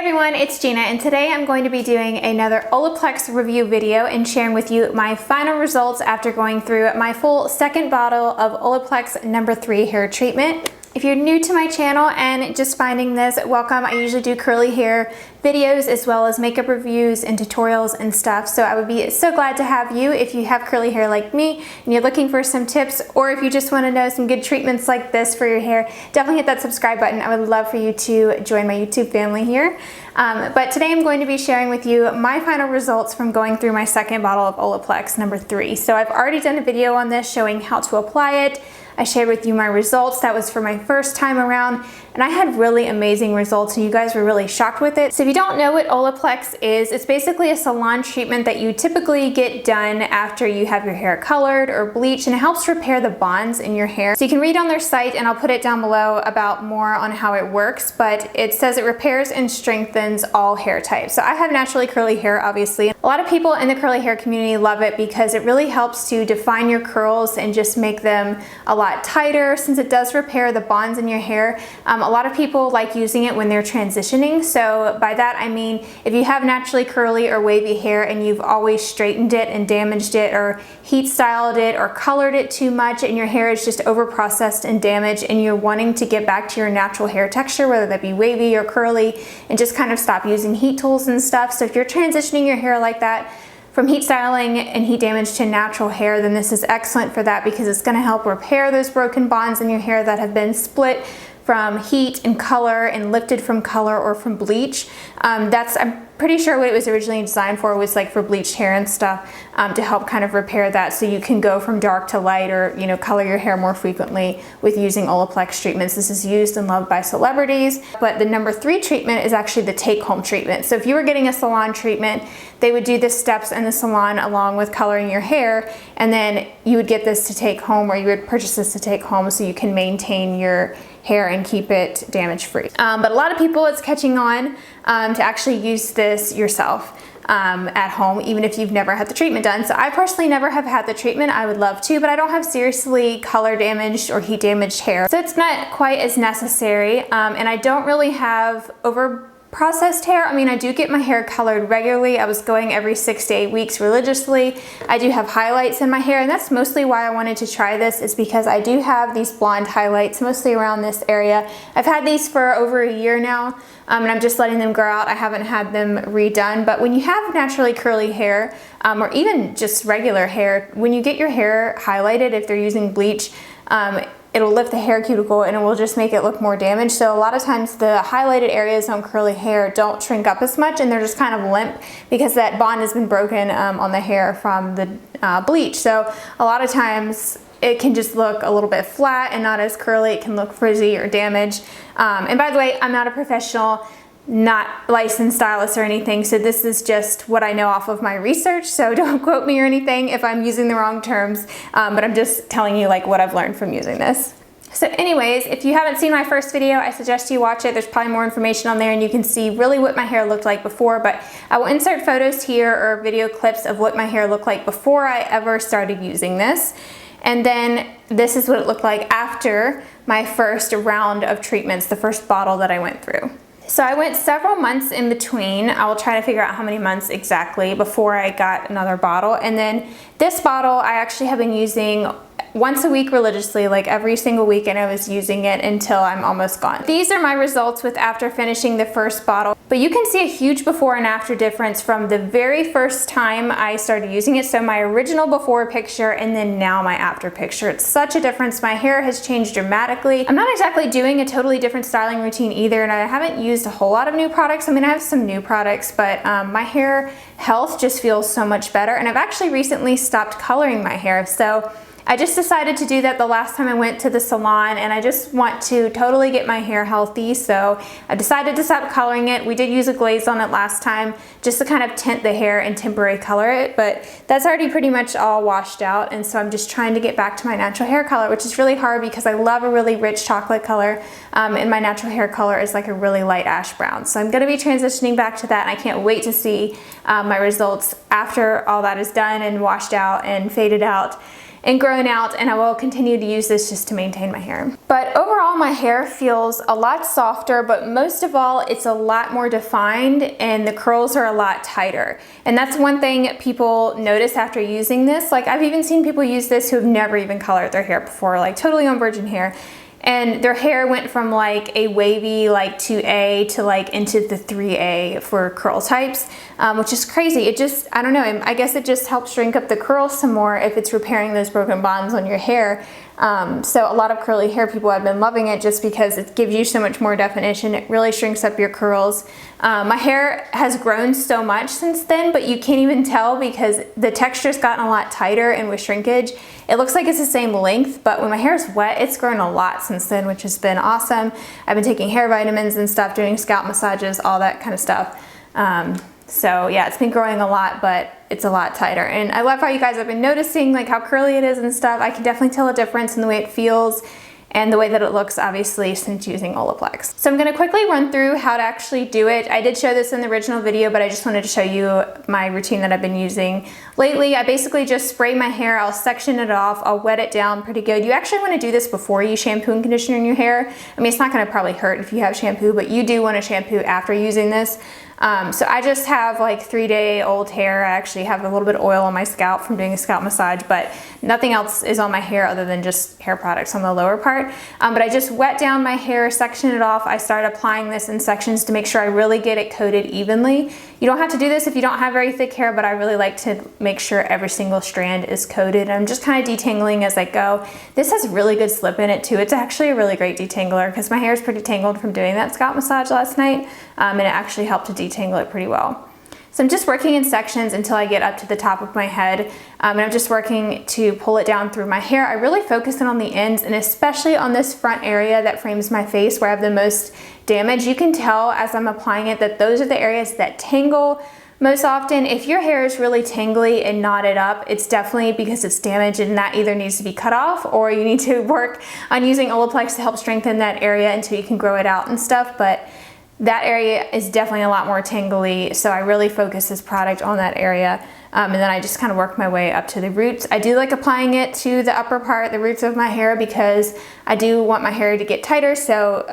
everyone, it's Gina, and today I'm going to be doing another Olaplex review video and sharing with you my final results after going through my full second bottle of Olaplex No. 3 hair treatment. If you're new to my channel and just finding this, welcome. I usually do curly hair videos as well as makeup reviews and tutorials and stuff, so I would be so glad to have you if you have curly hair like me and you're looking for some tips, or if you just want to know some good treatments like this for your hair, definitely hit that subscribe button. I would love for you to join my YouTube family here. But today I'm going to be sharing with you my final results from going through my second bottle of Olaplex No. 3. So I've already done a video on this showing how to apply it. I shared with you my results. That was for my first time around, and I had really amazing results, and you guys were really shocked with it. So if you don't know what Olaplex is, it's basically a salon treatment that you typically get done after you have your hair colored or bleached, and it helps repair the bonds in your hair. So you can read on their site, and I'll put it down below about more on how it works, but it says it repairs and strengthens all hair types. So I have naturally curly hair, obviously. A lot of people in the curly hair community love it because it really helps to define your curls and just make them a lot tighter, since it does repair the bonds in your hair. A lot of people like using it when they're transitioning. So by that I mean if you have naturally curly or wavy hair and you've always straightened it and damaged it or heat styled it or colored it too much and your hair is just over processed and damaged, and you're wanting to get back to your natural hair texture, whether that be wavy or curly, and just kind of stop using heat tools and stuff. So if you're transitioning your hair like that from heat styling and heat damage to natural hair, then this is excellent for that, because it's going to help repair those broken bonds in your hair that have been split from heat and color and lifted from color or from bleach. I'm pretty sure what it was originally designed for was like for bleached hair and stuff, to help kind of repair that, so you can go from dark to light, or color your hair more frequently with using Olaplex treatments. This is used and loved by celebrities. But the No. 3 treatment is actually the take-home treatment. So if you were getting a salon treatment, they would do the steps in the salon along with coloring your hair, and then you would get this to take home, or you would purchase this to take home so you can maintain your hair and keep it damage free. But a lot of people, it's catching on to actually use this yourself at home, even if you've never had the treatment done. So I personally never have had the treatment. I would love to, but I don't have seriously color damaged or heat damaged hair, so it's not quite as necessary. And I don't really have over processed hair. I mean, I do get my hair colored regularly. I was going every 6 to 8 weeks religiously. I do have highlights in my hair, and that's mostly why I wanted to try this, is because I do have these blonde highlights mostly around this area. I've had these for over a year now, and I'm just letting them grow out. I haven't had them redone. But when you have naturally curly hair, or even just regular hair, when you get your hair highlighted, if they're using bleach, it'll lift the hair cuticle and it will just make it look more damaged. So a lot of times the highlighted areas on curly hair don't shrink up as much, and they're just kind of limp because that bond has been broken on the hair from the bleach. So a lot of times it can just look a little bit flat and not as curly. It can look frizzy or damaged. And by the way, I'm not a professional, not licensed stylist or anything, so this is just what I know off of my research, so don't quote me or anything if I'm using the wrong terms, but I'm just telling you like what I've learned from using this. So anyways, if you haven't seen my first video, I suggest you watch it. There's probably more information on there, and you can see really what my hair looked like before, but I will insert photos here or video clips of what my hair looked like before I ever started using this. And then this is what it looked like after my first round of treatments, the first bottle that I went through. So I went several months in between. I will try to figure out how many months exactly before I got another bottle. And then this bottle I actually have been using once a week religiously, like every single weekend I was using it until I'm almost gone. These are my results with after finishing the first bottle. But you can see a huge before and after difference from the very first time I started using it. So my original before picture and then now my after picture. It's such a difference. My hair has changed dramatically. I'm not exactly doing a totally different styling routine either, and I haven't used a whole lot of new products. I mean, I have some new products, but my hair health just feels so much better. And I've actually recently stopped coloring my hair. So I just decided to do that the last time I went to the salon, and I just want to totally get my hair healthy, so I decided to stop coloring it. We did use a glaze on it last time just to kind of tint the hair and temporary color it, but that's already pretty much all washed out, and so I'm just trying to get back to my natural hair color, which is really hard because I love a really rich chocolate color, and my natural hair color is like a really light ash brown. So I'm going to be transitioning back to that, and I can't wait to see my results after all that is done and washed out and faded out. and grown out, and I will continue to use this just to maintain my hair. But overall, my hair feels a lot softer, but most of all, it's a lot more defined and the curls are a lot tighter. And that's one thing people notice after using this. Like, I've even seen people use this who have never even colored their hair before, like totally on virgin hair. And their hair went from like a wavy like 2A to like into the 3A for curl types, which is crazy. It just, I don't know, I guess it just helps shrink up the curls some more if it's repairing those broken bonds on your hair. So a lot of curly hair people have been loving it just because it gives you so much more definition. It really shrinks up your curls. My hair has grown so much since then, but you can't even tell because the texture's gotten a lot tighter, and with shrinkage, it looks like it's the same length, but when my hair is wet, it's grown a lot since then, which has been awesome. I've been taking hair vitamins and stuff, doing scalp massages, all that kind of stuff. So yeah, it's been growing a lot, but it's a lot tighter. And I love how you guys have been noticing like how curly it is and stuff. I can definitely tell a difference in the way it feels and the way that it looks, obviously, since using Olaplex. So I'm gonna quickly run through how to actually do it. I did show this in the original video, but I just wanted to show you my routine that I've been using lately. I basically just spray my hair, I'll section it off, I'll wet it down pretty good. You actually wanna do this before you shampoo and conditioner in your hair. I mean, it's not gonna probably hurt if you have shampoo, but you do wanna shampoo after using this. So I just have like 3-day-old hair. I actually have a little bit of oil on my scalp from doing a scalp massage, but nothing else is on my hair other than just hair products on the lower part. But I just wet down my hair, section it off. I start applying this in sections to make sure I really get it coated evenly. You don't have to do this if you don't have very thick hair, but I really like to make sure every single strand is coated. I'm just kind of detangling as I go. This has really good slip in it too. It's actually a really great detangler because my hair is pretty tangled from doing that scalp massage last night, and it actually helped to detangle it pretty well. So I'm just working in sections until I get up to the top of my head, and I'm just working to pull it down through my hair. I really focus in on the ends, and especially on this front area that frames my face where I have the most damage. You can tell as I'm applying it that those are the areas that tangle most often. If your hair is really tangly and knotted up, it's definitely because it's damaged, and that either needs to be cut off or you need to work on using Olaplex to help strengthen that area until you can grow it out and stuff. But that area is definitely a lot more tangly, so I really focus this product on that area. And then I just kind of work my way up to the roots. I do like applying it to the upper part, the roots of my hair, because I do want my hair to get tighter. So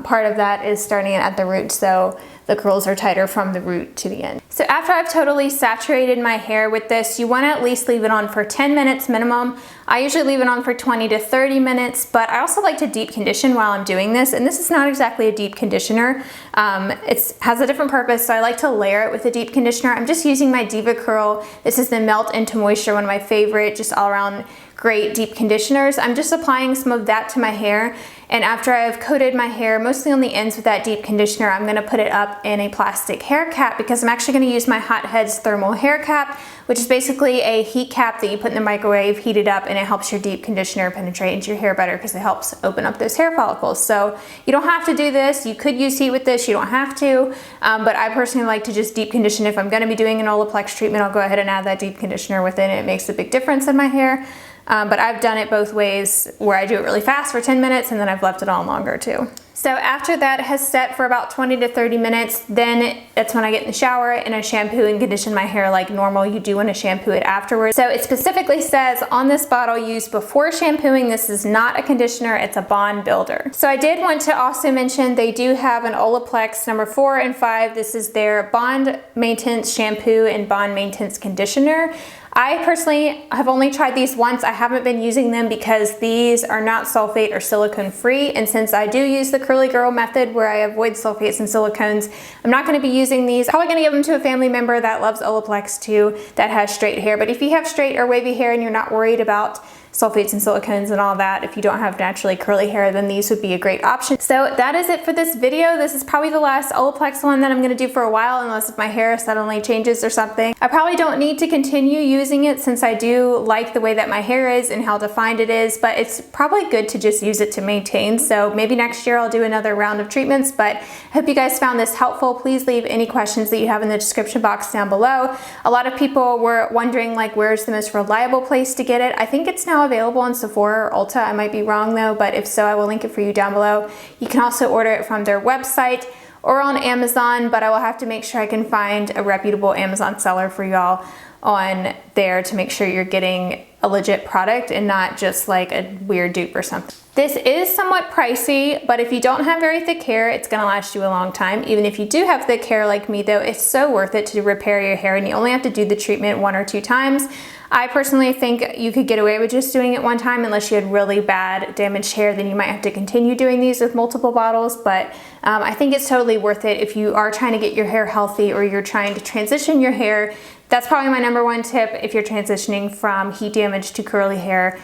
part of that is starting it at the root, so the curls are tighter from the root to the end. So after I've totally saturated my hair with this, you want to at least leave it on for 10 minutes minimum. I usually leave it on for 20 to 30 minutes, but I also like to deep condition while I'm doing this. And this is not exactly a deep conditioner. It has a different purpose, so I like to layer it with a deep conditioner. I'm just using my Diva Curl. This is the Melt Into Moisture, one of my favorite, just all around great deep conditioners. I'm just applying some of that to my hair, and after I've coated my hair mostly on the ends with that deep conditioner, I'm going to put it up in a plastic hair cap because I'm actually going to use my Hot Heads thermal hair cap, which is basically a heat cap that you put in the microwave, heat it up, and it helps your deep conditioner penetrate into your hair better because it helps open up those hair follicles. So you don't have to do this. You could use heat with this, you don't have to, but I personally like to just deep condition. If I'm going to be doing an Olaplex treatment, I'll go ahead and add that deep conditioner with it. It makes a big difference in my hair. But I've done it both ways, where I do it really fast for 10 minutes and then I've left it on longer too. So after that has set for about 20 to 30 minutes, then that's when I get in the shower and I shampoo and condition my hair like normal. You do want to shampoo it afterwards. So it specifically says on this bottle, use before shampooing. This is not a conditioner, it's a bond builder. So I did want to also mention they do have an Olaplex number 4 and 5. This is their bond maintenance shampoo and bond maintenance conditioner. I personally have only tried these once. I haven't been using them because these are not sulfate or silicone free. And since I do use the curly girl method where I avoid sulfates and silicones, I'm not gonna be using these. Probably gonna give them to a family member that loves Olaplex too, that has straight hair. But if you have straight or wavy hair and you're not worried about sulfates and silicones and all that, if you don't have naturally curly hair, then these would be a great option. So that is it for this video. This is probably the last Olaplex one that I'm gonna do for a while, unless if my hair suddenly changes or something. I probably don't need to continue using it since I do like the way that my hair is and how defined it is, but it's probably good to just use it to maintain. So maybe next year I'll do another round of treatments, but I hope you guys found this helpful. Please leave any questions that you have in the description box down below. A lot of people were wondering like, where's the most reliable place to get it? I think it's now available on Sephora or Ulta. I might be wrong though, but if so, I will link it for you down below. You can also order it from their website or on Amazon, but I will have to make sure I can find a reputable Amazon seller for y'all. on there to make sure you're getting a legit product and not just like a weird dupe or something. This is somewhat pricey, but if you don't have very thick hair, it's gonna last you a long time. Even if you do have thick hair like me though, it's so worth it to repair your hair, and you only have to do the treatment 1 or 2 times. I personally think you could get away with just doing it 1 time unless you had really bad damaged hair, then you might have to continue doing these with multiple bottles, but I think it's totally worth it if you are trying to get your hair healthy or you're trying to transition your hair. That's probably my #1 tip if you're transitioning from heat damage to curly hair,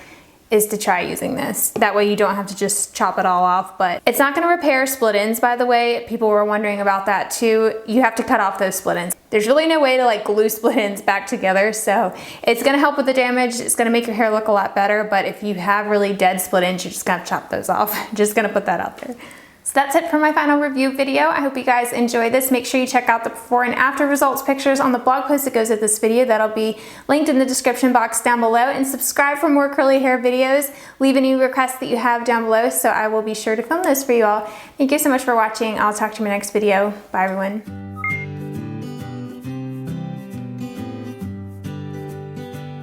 is to try using this. That way you don't have to just chop it all off, but it's not gonna repair split ends, by the way. People were wondering about that too. You have to cut off those split ends. There's really no way to like glue split ends back together, so it's gonna help with the damage. It's gonna make your hair look a lot better, but if you have really dead split ends, you're just gonna chop those off. Just gonna put that out there. So that's it for my final review video. I hope you guys enjoyed this. Make sure you check out the before and after results pictures on the blog post that goes with this video. That'll be linked in the description box down below, and subscribe for more curly hair videos. Leave any requests that you have down below so I will be sure to film those for you all. Thank you so much for watching. I'll talk to you in my next video. Bye everyone.